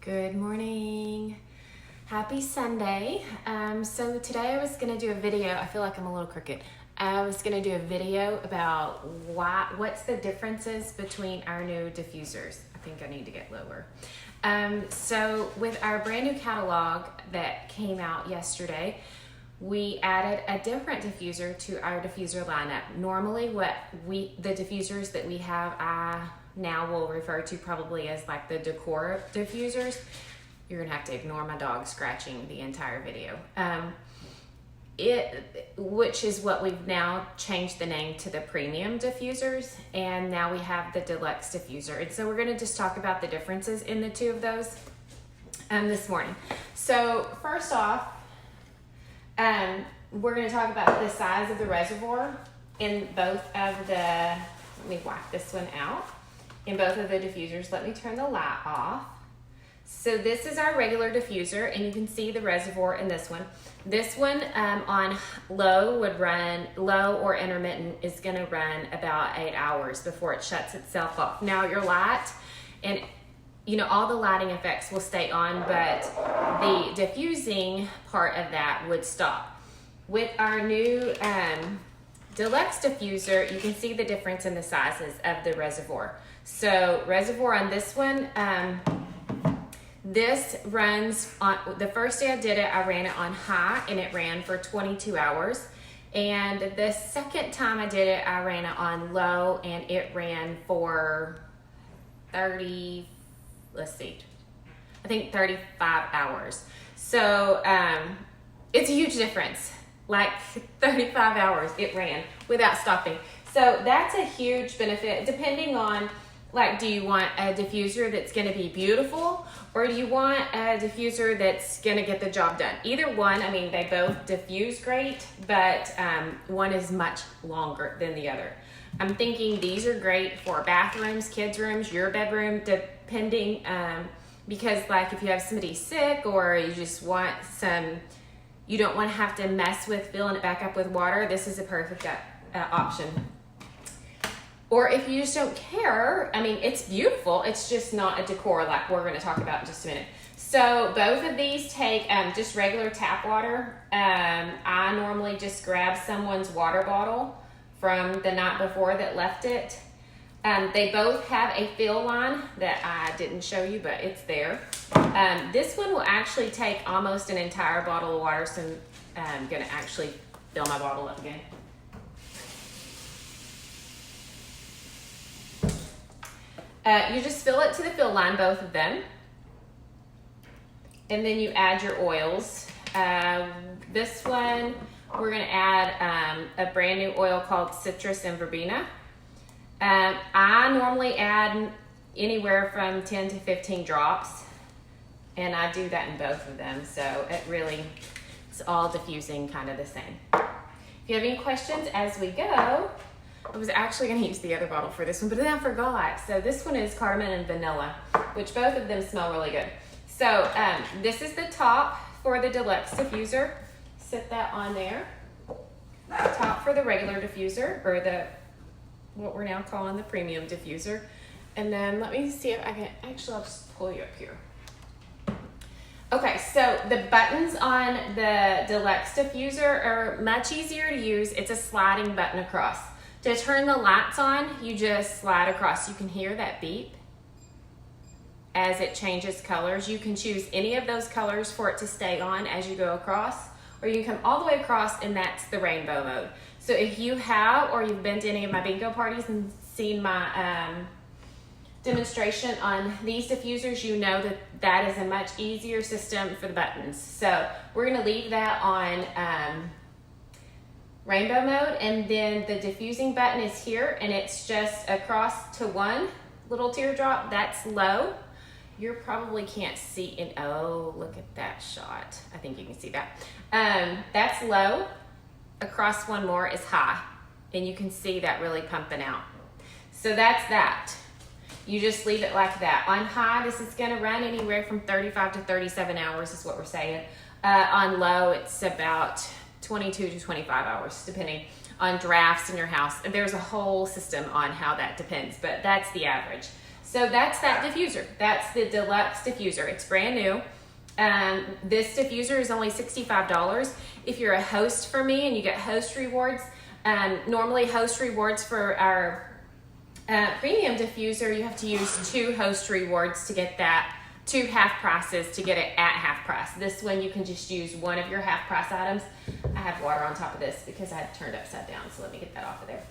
Good morning. Happy Sunday. So today I was gonna do a video. I feel like I'm a little crooked. I was gonna do a video about what's the differences between our new diffusers. I think I need to get lower. So with our brand new catalog that came out yesterday, we added a different diffuser to our diffuser lineup. Normally the diffusers that we have, I now will refer to probably as like the decor diffusers. You're gonna have to ignore my dog scratching the entire video. Which is what we've now changed the name to the premium diffusers, and now we have the deluxe diffuser. And so we're gonna just talk about the differences in the two of those this morning. So first off, we're gonna talk about the size of the reservoir in both of the, let me wipe this one out. In both of the diffusers, let me turn the light off. So this is our regular diffuser, and you can see the reservoir in this one. This one on low or intermittent is gonna run about 8 hours before it shuts itself off. Now your light and all the lighting effects will stay on, but the diffusing part of that would stop. With our new deluxe diffuser, you can see the difference in the sizes of the reservoir. So reservoir on this one, this runs on, the first day I did it, I ran it on high and it ran for 22 hours. And the second time I did it, I ran it on low and it ran for 35 hours. So it's a huge difference. Like 35 hours it ran without stopping. So that's a huge benefit depending on, like, do you want a diffuser that's gonna be beautiful, or do you want a diffuser that's gonna get the job done? Either one, I mean, they both diffuse great, but one is much longer than the other. I'm thinking these are great for bathrooms, kids' rooms, your bedroom, depending, because like if you have somebody sick or you just want you don't want to have to mess with filling it back up with water, this is a perfect option. Or if you just don't care, I mean, it's beautiful, it's just not a decor like we're going to talk about in just a minute. So both of these take just regular tap water. I normally just grab someone's water bottle from the night before that left it. They both have a fill line that I didn't show you, but it's there. This one will actually take almost an entire bottle of water, so I'm gonna actually fill my bottle up again. You just fill it to the fill line, both of them. And then you add your oils. This one, we're gonna add a brand new oil called Citrus and Verbena. I normally add anywhere from 10 to 15 drops, and I do that in both of them, so it's all diffusing kind of the same. If you have any questions as we go, I was actually going to use the other bottle for this one, but then I forgot. So this one is cardamom and vanilla, which both of them smell really good. So this is the top for the deluxe diffuser. Set that on there. The top for the regular diffuser, or what we're now calling the premium diffuser. And then let me see if I can, actually I'll just pull you up here. Okay, so the buttons on the deluxe diffuser are much easier to use. It's a sliding button across. To turn the lights on, you just slide across. You can hear that beep as it changes colors. You can choose any of those colors for it to stay on as you go across, or you can come all the way across and that's the rainbow mode. So if you have, or you've been to any of my bingo parties and seen my demonstration on these diffusers, you know that is a much easier system for the buttons. So we're gonna leave that on rainbow mode, and then the diffusing button is here, and it's just across to one little teardrop. That's low. You probably can't see it. Oh, look at that shot. I think you can see that. That's low. Across one more is high, and you can see that really pumping out. So that's that. You just leave it like that. On high, this is gonna run anywhere from 35 to 37 hours is what we're saying. On low, it's about 22 to 25 hours, depending on drafts in your house. There's a whole system on how that depends, but that's the average. So that's that diffuser. That's the Deluxe diffuser. It's brand new. This diffuser is only $65. If you're a host for me and you get host rewards, normally host rewards for our premium diffuser, you have to use 2 host rewards to get that, 2 half prices to get it at half price. This one you can just use one of your half price items. I have water on top of this because I had it turned upside down, so let me get that off of there.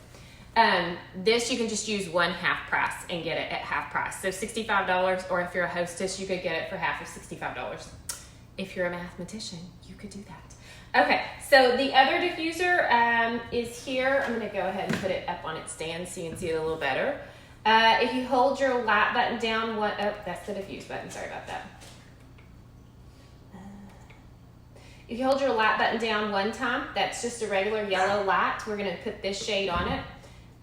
This you can just use one half price and get it at half price. So $65, or if you're a hostess, you could get it for half of $65. If you're a mathematician, you could do that. Okay, so the other diffuser is here. I'm gonna go ahead and put it up on its stand so you can see it a little better. If you hold your light button down, that's the diffuse button, sorry about that. If you hold your light button down one time, that's just a regular yellow light. We're gonna put this shade on it.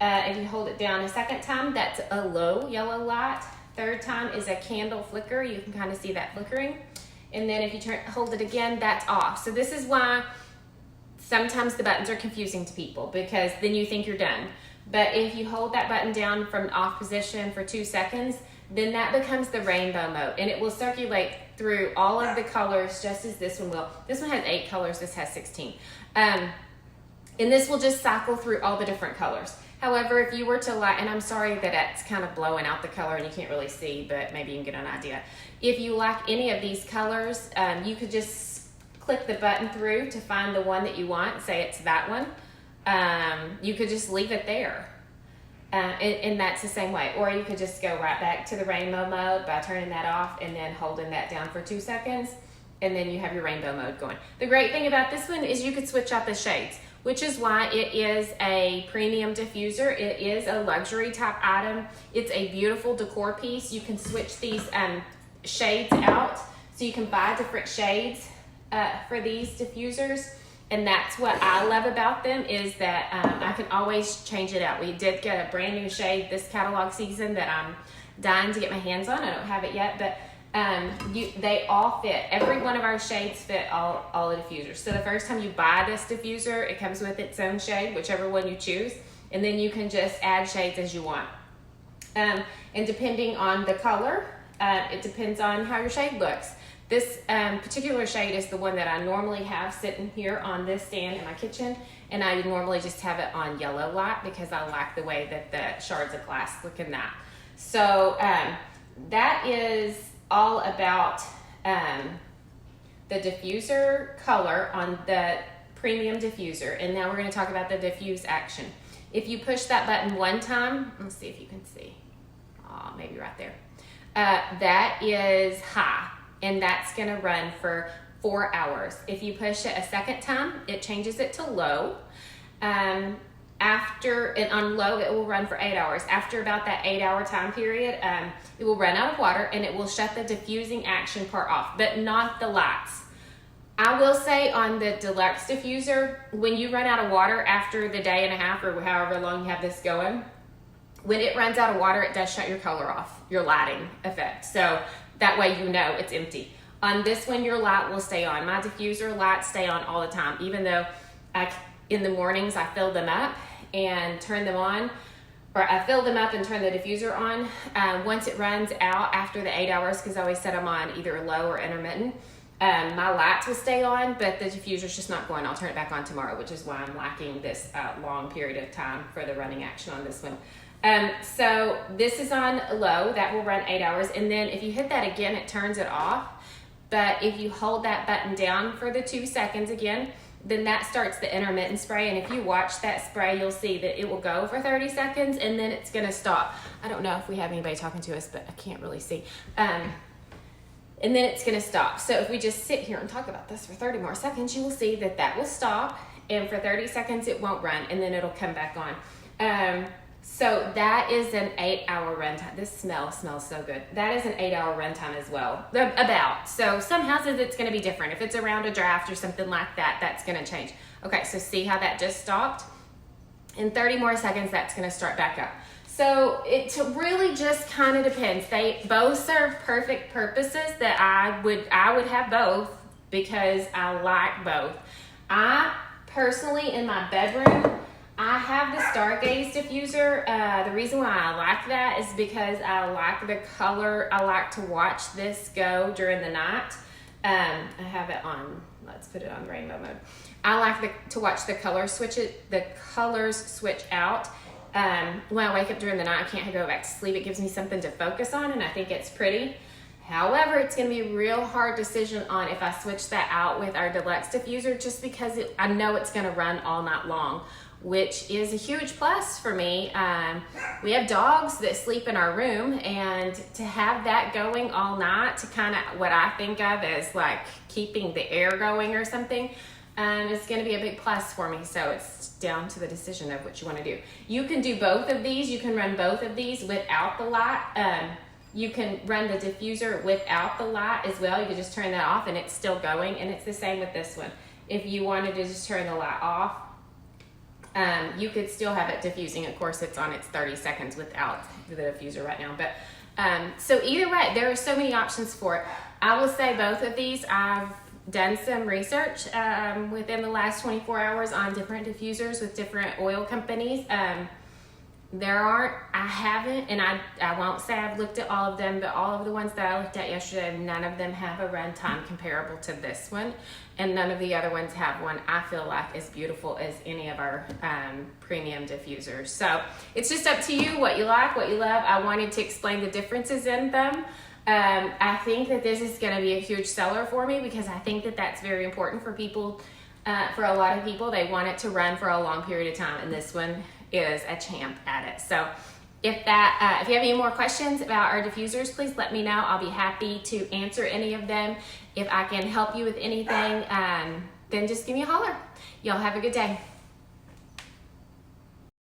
If you hold it down a second time, that's a low yellow light. Third time is a candle flicker. You can kind of see that flickering. And then if you hold it again, that's off. So this is why sometimes the buttons are confusing to people, because then you think you're done. But if you hold that button down from off position for 2 seconds, then that becomes the rainbow mode, and it will circulate through all of the colors just as this one will. This one has 8 colors, this has 16. And this will just cycle through all the different colors. However, if you were to light, and I'm sorry that it's kind of blowing out the color and you can't really see, but maybe you can get an idea. If you like any of these colors, you could just click the button through to find the one that you want. Say it's that one. You could just leave it there. And that's the same way. Or you could just go right back to the rainbow mode by turning that off and then holding that down for 2 seconds. And then you have your rainbow mode going. The great thing about this one is you could switch out the shades, which is why it is a premium diffuser. It is a luxury type item. It's a beautiful decor piece. You can switch these shades out. So you can buy different shades for these diffusers. And that's what I love about them, is that I can always change it out. We did get a brand new shade this catalog season that I'm dying to get my hands on. I don't have it yet, but they all fit. Every one of our shades fit all the diffusers. So the first time you buy this diffuser, it comes with its own shade, whichever one you choose, and then you can just add shades as you want. And depending on the color, it depends on how your shade looks. This particular shade is the one that I normally have sitting here on this stand in my kitchen, and I normally just have it on yellow light because I like the way that the shards of glass look in that. So that is all about the diffuser color on the premium diffuser. And now we're going to talk about the diffuse action. If you push that button one time, let's see if you can see. Oh, maybe right there. That is high, and that's going to run for 4 hours. If you push it a second time, it changes it to low. And on low, it will run for 8 hours. After about that 8 hour time period, it will run out of water and it will shut the diffusing action part off, but not the lights. I will say on the Deluxe diffuser, when you run out of water after the day and a half or however long you have this going, when it runs out of water, it does shut your color off, your lighting effect. So that way you know it's empty. On this one, your light will stay on. My diffuser lights stay on all the time, even though in the mornings I fill them up and turn them on, or I fill them up and turn the diffuser on. Once it runs out after the 8 hours, because I always set them on either low or intermittent, my lights will stay on, but the diffuser's just not going. I'll turn it back on tomorrow, which is why I'm lacking this long period of time for the running action on this one. So this is on low, that will run 8 hours. And then if you hit that again, it turns it off. But if you hold that button down for the 2 seconds again, then that starts the intermittent spray. And if you watch that spray, you'll see that it will go for 30 seconds and then it's gonna stop. I don't know if we have anybody talking to us, but I can't really see. And then it's gonna stop. So if we just sit here and talk about this for 30 more seconds, you will see that that will stop. And for 30 seconds, it won't run, and then it'll come back on. So that is an 8 hour runtime. This smells so good. That is an 8 hour runtime as well, about. So some houses it's gonna be different. If it's around a draft or something like that, that's gonna change. Okay, so see how that just stopped? In 30 more seconds, that's gonna start back up. So it really just kind of depends. They both serve perfect purposes that I would have both because I like both. I personally, in my bedroom, I have the Stargaze diffuser. The reason why I like that is because I like the color. I like to watch this go during the night. I have it on, let's put it on rainbow mode. I like to watch the colors switch out. When I wake up during the night, I can't go back to sleep. It gives me something to focus on, and I think it's pretty. However, it's going to be a real hard decision on if I switch that out with our Deluxe diffuser, just because I know it's going to run all night long, which is a huge plus for me. We have dogs that sleep in our room, and to have that going all night to kind of what I think of as like keeping the air going or something, is going to be a big plus for me. So it's down to the decision of what you want to do. You can do both of these. You can run both of these without the light. You can run the diffuser without the light as well. You can just turn that off and it's still going, and it's the same with this one. If you wanted to just turn the light off, you could still have it diffusing. Of course, it's on its 30 seconds without the diffuser right now. But so either way, there are so many options for it. I will say both of these, I've done some research within the last 24 hours on different diffusers with different oil companies. I haven't, and I won't say I've looked at all of them, but all of the ones that I looked at yesterday, none of them have a runtime comparable to this one, and none of the other ones have one I feel like as beautiful as any of our premium diffusers. So it's just up to you what you like, what you love. I wanted to explain the differences in them. I think that this is going to be a huge seller for me because I think that that's very important for people. For a lot of people, they want it to run for a long period of time, and this one is a champ at it. So if you have any more questions about our diffusers, please let me know. I'll be happy to answer any of them. If I can help you with anything, then just give me a holler. Y'all have a good day.